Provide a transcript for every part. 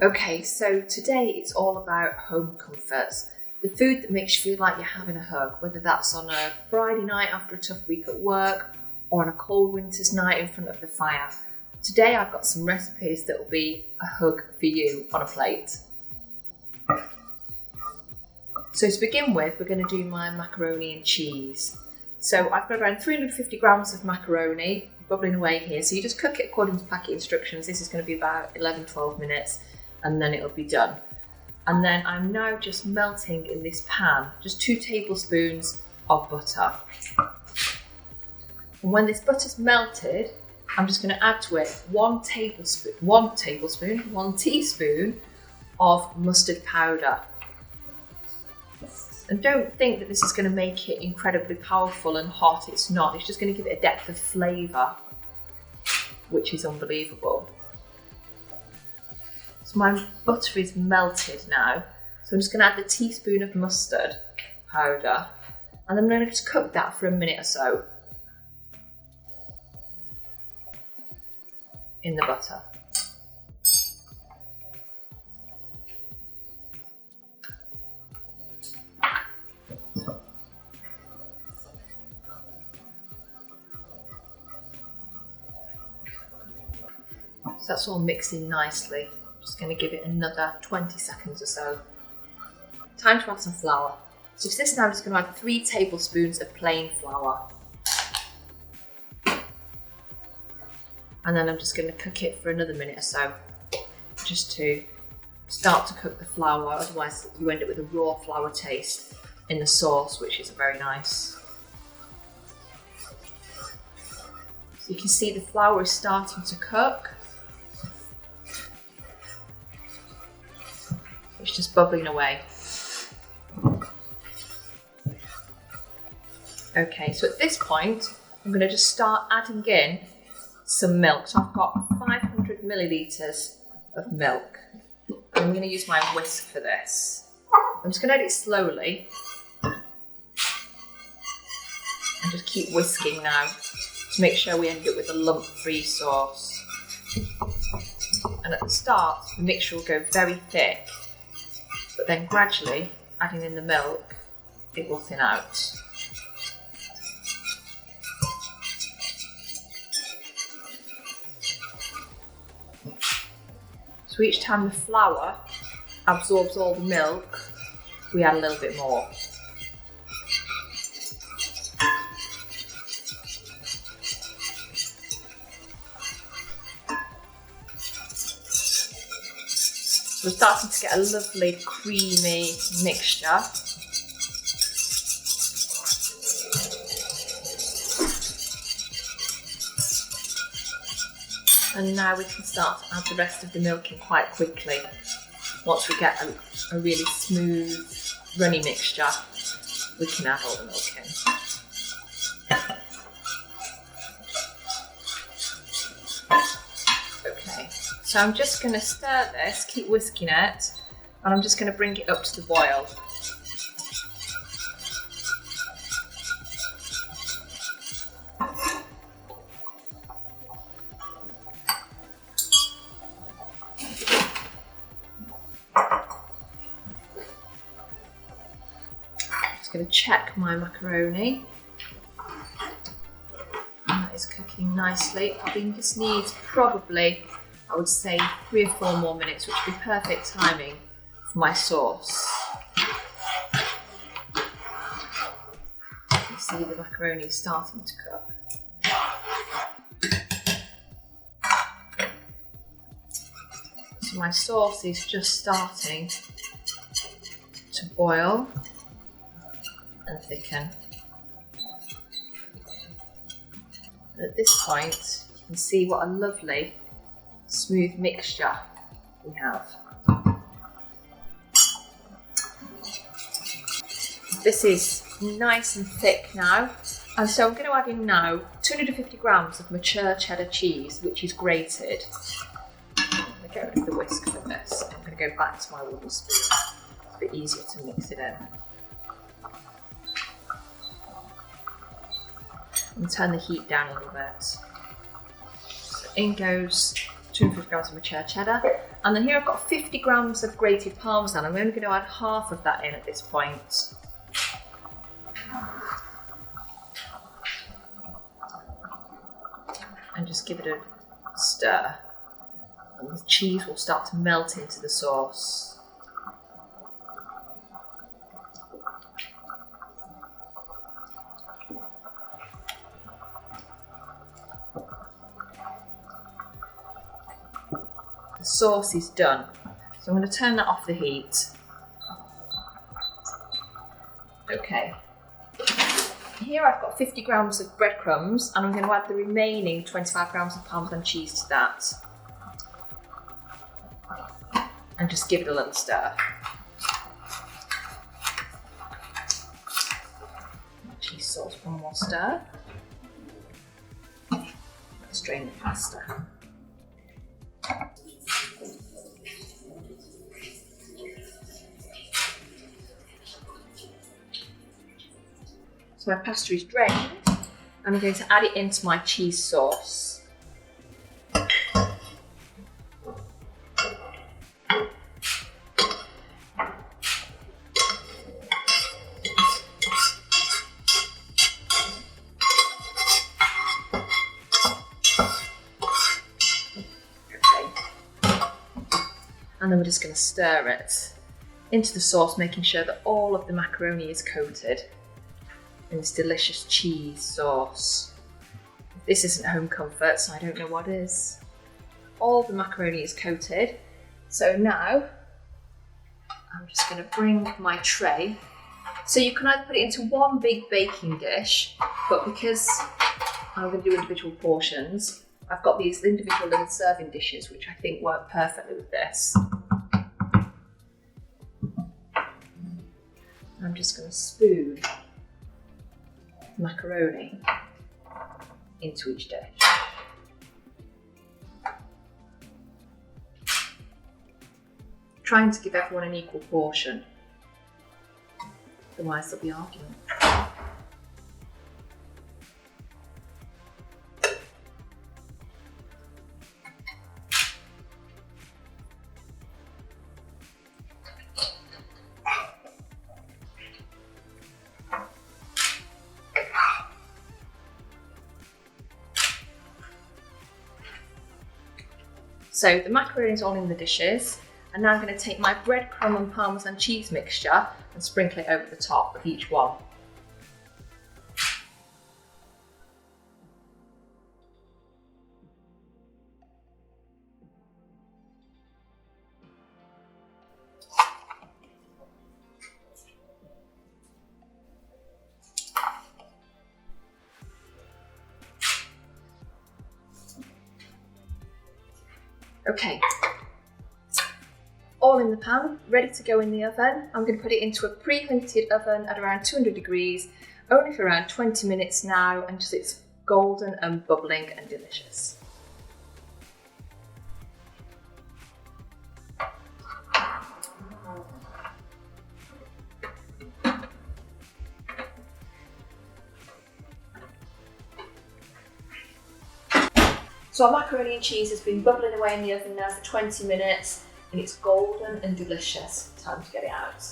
Okay, so today it's all about home comforts. The food that makes you feel like you're having a hug, whether that's on a Friday night after a tough week at work or on a cold winter's night in front of the fire. Today I've got some recipes that will be a hug for you on a plate. So to begin with, we're going to do my macaroni and cheese. So I've got around 350 grams of macaroni bubbling away here. So you just cook it according to packet instructions. This is going to be about 11-12 minutes and then it'll be done. And then I'm now just melting in this pan, just 2 tablespoons of butter. And when this butter's melted, I'm just going to add to it 1 teaspoon of mustard powder. And don't think that this is going to make it incredibly powerful and hot. It's not. It's just going to give it a depth of flavour, which is unbelievable. So my butter is melted now. So I'm just going to add the teaspoon of mustard powder. And I'm going to just cook that for a minute or so in the butter. So that's all mixed in nicely. Just going to give it another 20 seconds or so. Time to add some flour. So for this now I'm just going to add 3 tablespoons of plain flour. And then I'm just going to cook it for another minute or so, just to start to cook the flour, otherwise you end up with a raw flour taste in the sauce, which is very nice. So you can see the flour is starting to cook. It's just bubbling away. Okay, so at this point, I'm going to just start adding in some milk. So I've got 500 millilitres of milk. I'm going to use my whisk for this. I'm just going to add it slowly. And just keep whisking now to make sure we end up with a lump-free sauce. And at the start, the mixture will go very thick. But then gradually, adding in the milk, it will thin out. So each time the flour absorbs all the milk, we add a little bit more. So we're starting to get a lovely creamy mixture. And now we can start to add the rest of the milk in quite quickly. Once we get a really smooth, runny mixture, we can add all the milk in. Okay, so I'm just going to stir this, keep whisking it, and I'm just going to bring it up to the boil. Going to check my macaroni, and that is cooking nicely. I think this needs probably, I would say, 3 or 4 more minutes, which would be perfect timing for my sauce. You can see the macaroni is starting to cook. So my sauce is just starting to boil and thicken. And at this point, you can see what a lovely smooth mixture we have. This is nice and thick now, and so I'm going to add in now 250 grams of mature cheddar cheese, which is grated. I'm going to get rid of the whisk for this. I'm going to go back to my wooden spoon. It's a bit easier to mix it in. And turn the heat down a little bit. So in goes 250 grams of mature cheddar. And then here I've got 50 grams of grated parmesan. I'm only going to add half of that in at this point. And just give it a stir. And the cheese will start to melt into the sauce. The sauce is done, so I'm going to turn that off the heat. Okay, here I've got 50 grams of breadcrumbs and I'm going to add the remaining 25 grams of Parmesan cheese to that and just give it a little stir. Cheese sauce, one more stir. Strain the pasta. So my pasta is drained and I'm going to add it into my cheese sauce. And then we're just going to stir it into the sauce, making sure that all of the macaroni is coated in this delicious cheese sauce. This isn't home comfort, so I don't know what is. All the macaroni is coated. So now I'm just going to bring my tray. So you can either put it into one big baking dish, but because I'm going to do individual portions, I've got these individual little serving dishes, which I think work perfectly with this. I'm just going to spoon macaroni into each dish. Trying to give everyone an equal portion, otherwise there'll be argument. So the macaroni is all in the dishes, and now I'm going to take my breadcrumb and Parmesan cheese mixture and sprinkle it over the top of each one. Okay, all in the pan, ready to go in the oven. I'm going to put it into a preheated oven at around 200 degrees, only for around 20 minutes now, until it's golden and bubbling and delicious. So our macaroni and cheese has been bubbling away in the oven now for 20 minutes and it's golden and delicious. Time to get it out.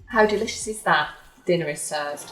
How delicious is that? Dinner is served.